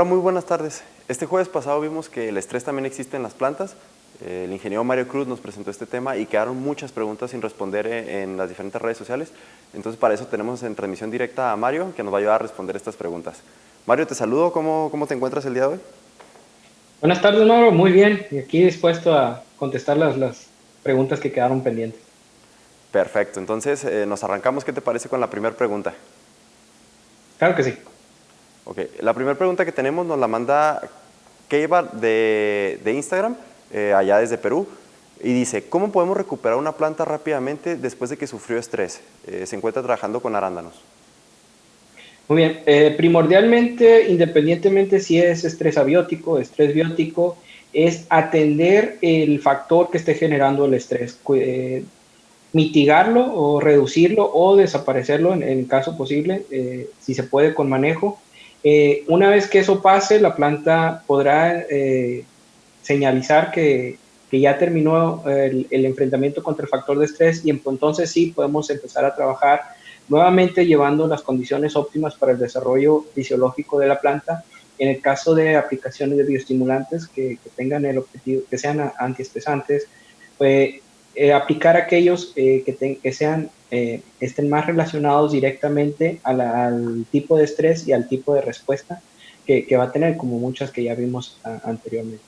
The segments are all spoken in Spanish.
Hola, muy buenas tardes. Este jueves pasado vimos que el estrés también existe en las plantas. El ingeniero Mario Cruz nos presentó este tema y quedaron muchas preguntas sin responder en las diferentes redes sociales. Entonces, para eso tenemos en transmisión directa a Mario, que nos va a ayudar a responder estas preguntas. Mario, te saludo. ¿Cómo te encuentras el día de hoy? Buenas tardes, Mauro. Muy bien. Y aquí dispuesto a contestar las preguntas que quedaron pendientes. Perfecto. Entonces, nos arrancamos. ¿Qué te parece con la primera pregunta? Claro que sí. Ok. La primera pregunta que tenemos nos la manda Keiva de Instagram, allá desde Perú. Y dice, ¿cómo podemos recuperar una planta rápidamente después de que sufrió estrés? Se encuentra trabajando con arándanos. Muy bien. Primordialmente, independientemente si es estrés abiótico, estrés biótico, es atender el factor que esté generando el estrés. Mitigarlo o reducirlo o desaparecerlo en caso posible, si se puede con manejo. Una vez que eso pase, la planta podrá señalizar que ya terminó el enfrentamiento contra el factor de estrés y entonces sí podemos empezar a trabajar nuevamente llevando las condiciones óptimas para el desarrollo fisiológico de la planta. En el caso de aplicaciones de bioestimulantes que tengan el objetivo, que sean antiestresantes, pues aplicar aquellos que sean, estén más relacionados directamente al tipo de estrés y al tipo de respuesta que va a tener, como muchas que ya vimos anteriormente.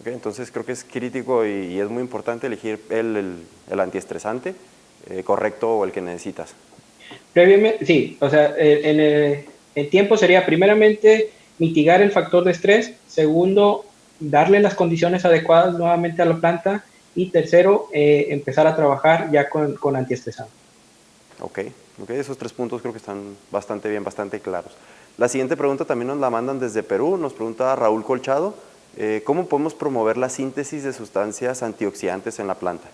Okay, entonces creo que es crítico y es muy importante elegir el antiestresante correcto o el que necesitas. Previamente, sí, o sea, el tiempo sería primeramente mitigar el factor de estrés, segundo, darle las condiciones adecuadas nuevamente a la planta y tercero, empezar a trabajar ya con antiestresantes. Ok, esos 3 puntos creo que están bastante bien, bastante claros. La siguiente pregunta también nos la mandan desde Perú, nos pregunta Raúl Colchado, ¿cómo podemos promover la síntesis de sustancias antioxidantes en la planta?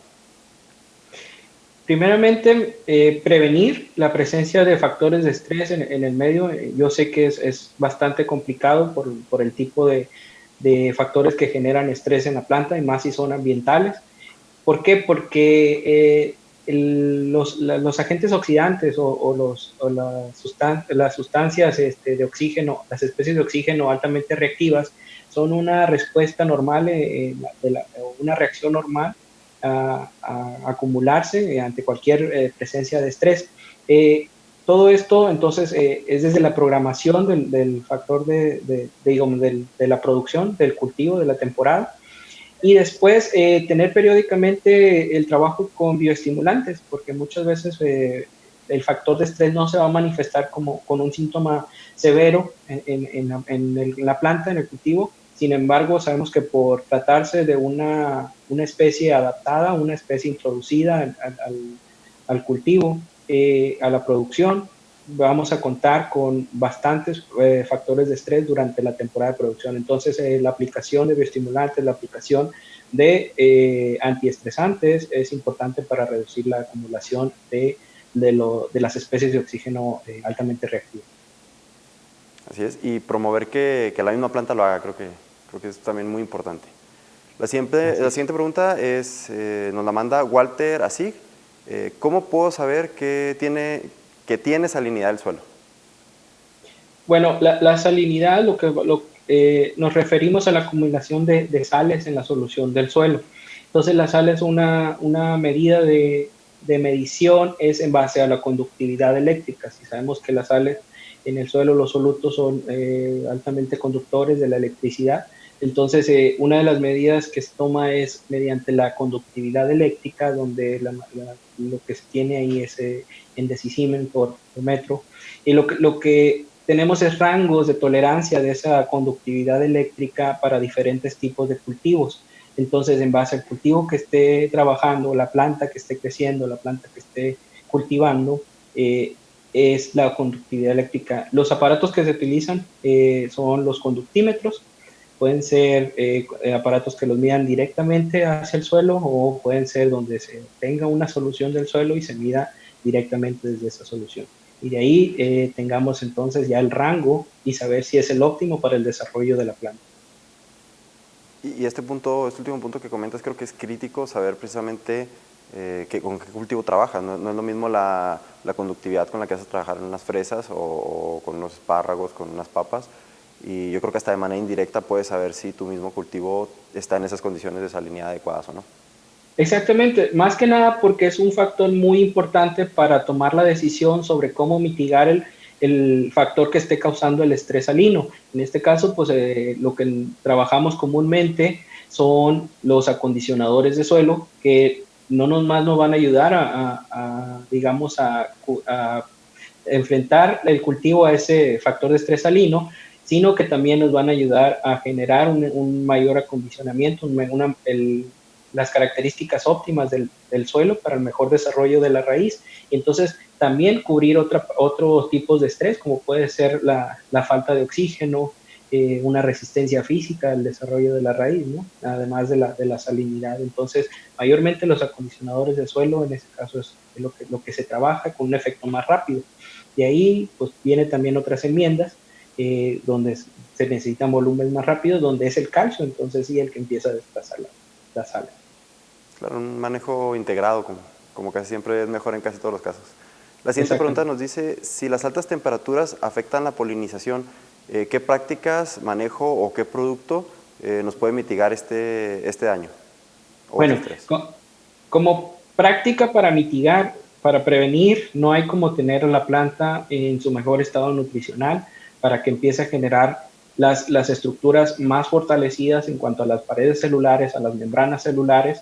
Primeramente, prevenir la presencia de factores de estrés en el medio. Yo sé que es bastante complicado por el tipo de factores que generan estrés en la planta y más si son ambientales. ¿Por qué? Porque los agentes oxidantes las sustancias de oxígeno, las especies de oxígeno altamente reactivas, son una respuesta normal, una reacción normal a acumularse ante cualquier presencia de estrés. Todo esto, entonces, es desde la programación del factor digamos, de la producción, del cultivo, de la temporada, y después tener periódicamente el trabajo con bioestimulantes, porque muchas veces el factor de estrés no se va a manifestar como con un síntoma severo en la planta, en el cultivo. Sin embargo, sabemos que por tratarse de una especie adaptada, una especie introducida al cultivo, a la producción, vamos a contar con bastantes factores de estrés durante la temporada de producción. Entonces, la aplicación de bioestimulantes, la aplicación de antiestresantes es importante para reducir la acumulación de las especies de oxígeno altamente reactivas. Así es, y promover que la misma planta lo haga, creo que es también muy importante. Así La es. siguiente pregunta nos la manda Walter Asig, ¿cómo puedo saber que tiene salinidad el suelo? Bueno, la salinidad, nos referimos a la acumulación de sales en la solución del suelo. Entonces, la sal es una medida de medición, es en base a la conductividad eléctrica. Si sabemos que las sales en el suelo, los solutos son altamente conductores de la electricidad, entonces una de las medidas que se toma es mediante la conductividad eléctrica, donde lo que se tiene ahí es en decisimen por metro. Y lo que tenemos es rangos de tolerancia de esa conductividad eléctrica para diferentes tipos de cultivos. Entonces, en base al cultivo que esté trabajando, la planta que esté creciendo, la planta que esté cultivando, es la conductividad eléctrica. Los aparatos que se utilizan son los conductímetros. Pueden ser aparatos que los midan directamente hacia el suelo o pueden ser donde se tenga una solución del suelo y se mida directamente desde esa solución. Y de ahí tengamos entonces ya el rango y saber si es el óptimo para el desarrollo de la planta. Y este último punto que comentas creo que es crítico saber precisamente con qué cultivo trabajas. No es lo mismo la conductividad con la que vas a trabajar en unas fresas o con unos espárragos, con unas papas, y yo creo que hasta de manera indirecta puedes saber si tu mismo cultivo está en esas condiciones de salinidad adecuadas o no. Exactamente, más que nada porque es un factor muy importante para tomar la decisión sobre cómo mitigar el factor que esté causando el estrés salino. En este caso, pues lo que trabajamos comúnmente son los acondicionadores de suelo que no nomás nos van a ayudar digamos, a enfrentar el cultivo a ese factor de estrés salino, sino que también nos van a ayudar a generar un mayor acondicionamiento, las características óptimas del suelo para el mejor desarrollo de la raíz. Y entonces también cubrir otros tipos de estrés, como puede ser la falta de oxígeno, una resistencia física al desarrollo de la raíz, ¿no? Además de la salinidad. Entonces, mayormente los acondicionadores de suelo, en este caso es lo que se trabaja con un efecto más rápido. Y ahí pues viene también otras enmiendas donde se necesitan volúmenes más rápidos, donde es el calcio, entonces sí, el que empieza a desplazar la sal. Claro, un manejo integrado, como casi siempre es mejor en casi todos los casos. La siguiente pregunta nos dice, si las altas temperaturas afectan la polinización, ¿qué prácticas, manejo o qué producto nos puede mitigar este daño? Bueno, como práctica para mitigar, para prevenir, no hay como tener la planta en su mejor estado nutricional para que empiece a generar las estructuras más fortalecidas en cuanto a las paredes celulares, a las membranas celulares,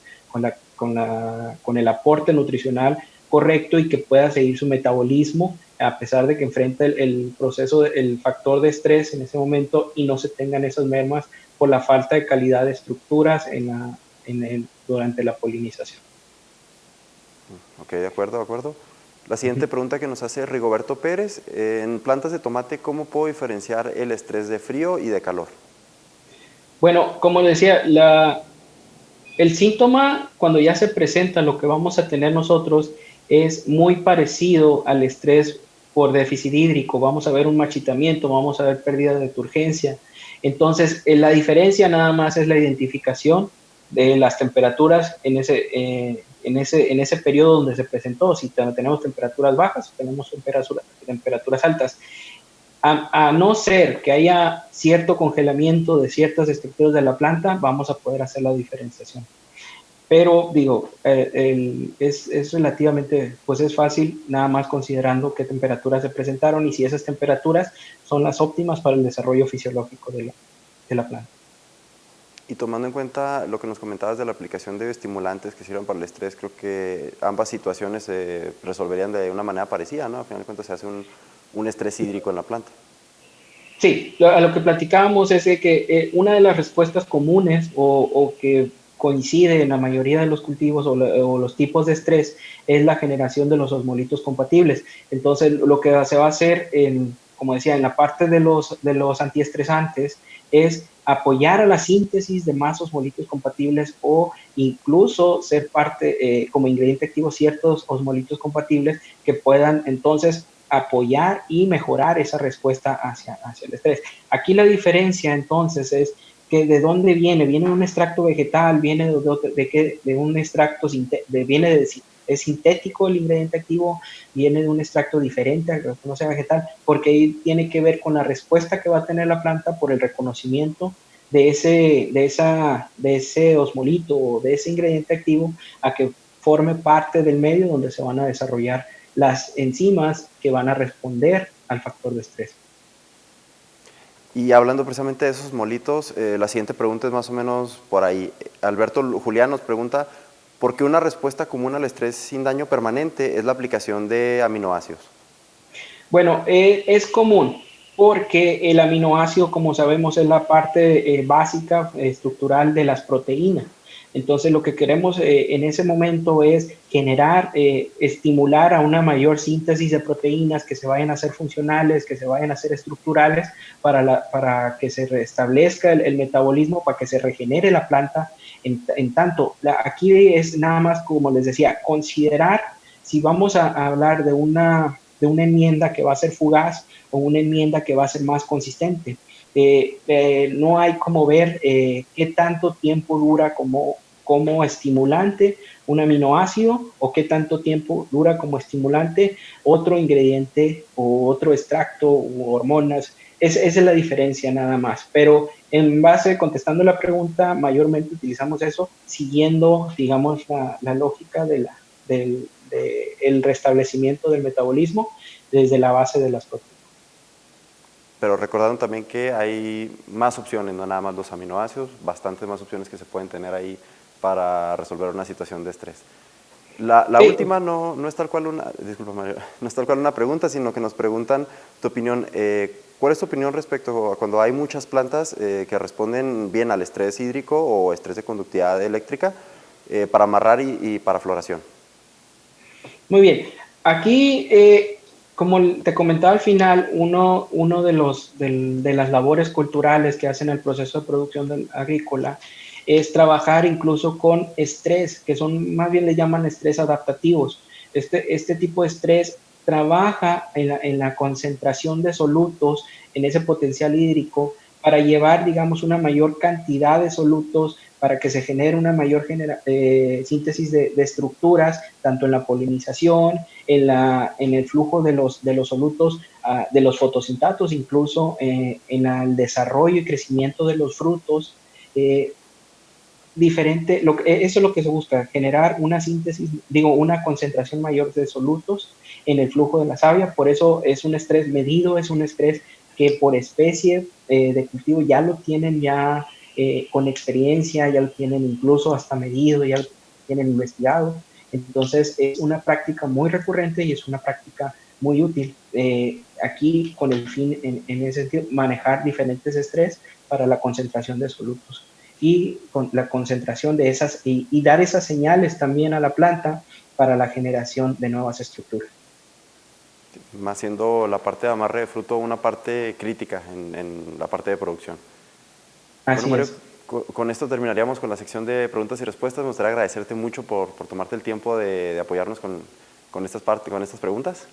con el aporte nutricional correcto y que pueda seguir su metabolismo a pesar de que enfrenta el proceso, el factor de estrés en ese momento y no se tengan esas mermas por la falta de calidad de estructuras durante la polinización. Ok, de acuerdo, de acuerdo. La siguiente pregunta que nos hace Rigoberto Pérez, en plantas de tomate, ¿cómo puedo diferenciar el estrés de frío y de calor? Bueno, como decía, el síntoma cuando ya se presenta, lo que vamos a tener nosotros es muy parecido al estrés por déficit hídrico. Vamos a ver un marchitamiento, vamos a ver pérdida de turgencia. Entonces, la diferencia nada más es la identificación de las temperaturas en ese periodo donde se presentó. Si tenemos temperaturas bajas, tenemos temperaturas altas. A no ser que haya cierto congelamiento de ciertas estructuras de la planta, vamos a poder hacer la diferenciación. Pero digo, es relativamente, pues es fácil, nada más considerando qué temperaturas se presentaron y si esas temperaturas son las óptimas para el desarrollo fisiológico de la planta. Y tomando en cuenta lo que nos comentabas de la aplicación de bioestimulantes que sirven para el estrés, creo que ambas situaciones se resolverían de una manera parecida, ¿no? Al final de cuentas se hace un estrés hídrico en la planta. Sí, a lo que platicábamos es de que una de las respuestas comunes o que coincide en la mayoría de los cultivos o los tipos de estrés es la generación de los osmolitos compatibles. Entonces, lo que se va a hacer, como decía, en la parte de los antiestresantes es apoyar a la síntesis de más osmolitos compatibles o incluso ser parte, como ingrediente activo, ciertos osmolitos compatibles que puedan entonces apoyar y mejorar esa respuesta hacia el estrés. Aquí la diferencia entonces es que de dónde viene de un extracto vegetal, viene de un extracto, es sintético el ingrediente activo, viene de un extracto diferente al que no sea vegetal, porque ahí tiene que ver con la respuesta que va a tener la planta por el reconocimiento de ese osmolito o de ese ingrediente activo a que forme parte del medio donde se van a desarrollar las enzimas que van a responder al factor de estrés. Y hablando precisamente de esos molitos, la siguiente pregunta es más o menos por ahí. Alberto Julián nos pregunta, ¿por qué una respuesta común al estrés sin daño permanente es la aplicación de aminoácidos? Bueno, es común porque el aminoácido, como sabemos, es la parte básica, estructural de las proteínas. Entonces, lo que queremos en ese momento es generar, estimular a una mayor síntesis de proteínas que se vayan a hacer funcionales, que se vayan a hacer estructurales para que se restablezca el metabolismo, para que se regenere la planta. En tanto, aquí es nada más, como les decía, considerar si vamos a hablar de una enmienda que va a ser fugaz o una enmienda que va a ser más consistente. No hay como ver qué tanto tiempo dura como estimulante un aminoácido o qué tanto tiempo dura como estimulante otro ingrediente o otro extracto u hormonas Esa es la diferencia nada más, pero en base, contestando la pregunta, mayormente utilizamos eso siguiendo, digamos, la lógica del el restablecimiento del metabolismo desde la base de las proteínas. Pero recordaron también que hay más opciones, no nada más los aminoácidos, bastantes más opciones que se pueden tener ahí para resolver una situación de estrés. La última no es tal cual una, disculpa Mario, no es tal cual una pregunta, sino que nos preguntan tu opinión. ¿Cuál es tu opinión respecto a cuando hay muchas plantas que responden bien al estrés hídrico o estrés de conductividad eléctrica para amarrar y para floración? Muy bien. Aquí, como te comentaba al final, uno de las labores culturales que hacen el proceso de producción agrícola es trabajar incluso con estrés, que son, más bien le llaman estrés adaptativos. Este tipo de estrés trabaja en la concentración de solutos, en ese potencial hídrico, para llevar, digamos, una mayor cantidad de solutos para que se genere una mayor síntesis de estructuras, tanto en la polinización, en el flujo de los solutos, de los fotosintatos, incluso en el desarrollo y crecimiento de los frutos. Diferente, eso es lo que se busca, generar una síntesis, digo, una concentración mayor de solutos en el flujo de la savia. Por eso es un estrés medido, es un estrés que por especie de cultivo ya lo tienen ya con experiencia, ya lo tienen incluso hasta medido, ya lo tienen investigado. Entonces es una práctica muy recurrente y es una práctica muy útil. Aquí con el fin, en ese sentido, manejar diferentes estrés para la concentración de solutos y con la concentración de esas y dar esas señales también a la planta para la generación de nuevas estructuras. Más siendo la parte de amarre de fruto una parte crítica en la parte de producción. Bueno, Así Mario, es. con esto terminaríamos con la sección de preguntas y respuestas. Me gustaría agradecerte mucho por tomarte el tiempo de apoyarnos con estas preguntas.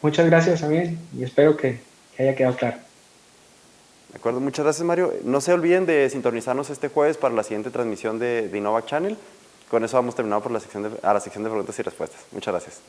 Muchas gracias también y espero que haya quedado claro. De acuerdo, muchas gracias Mario. No se olviden de sintonizarnos este jueves para la siguiente transmisión de Innova Channel. Con eso vamos terminado por la sección de preguntas y respuestas. Muchas gracias.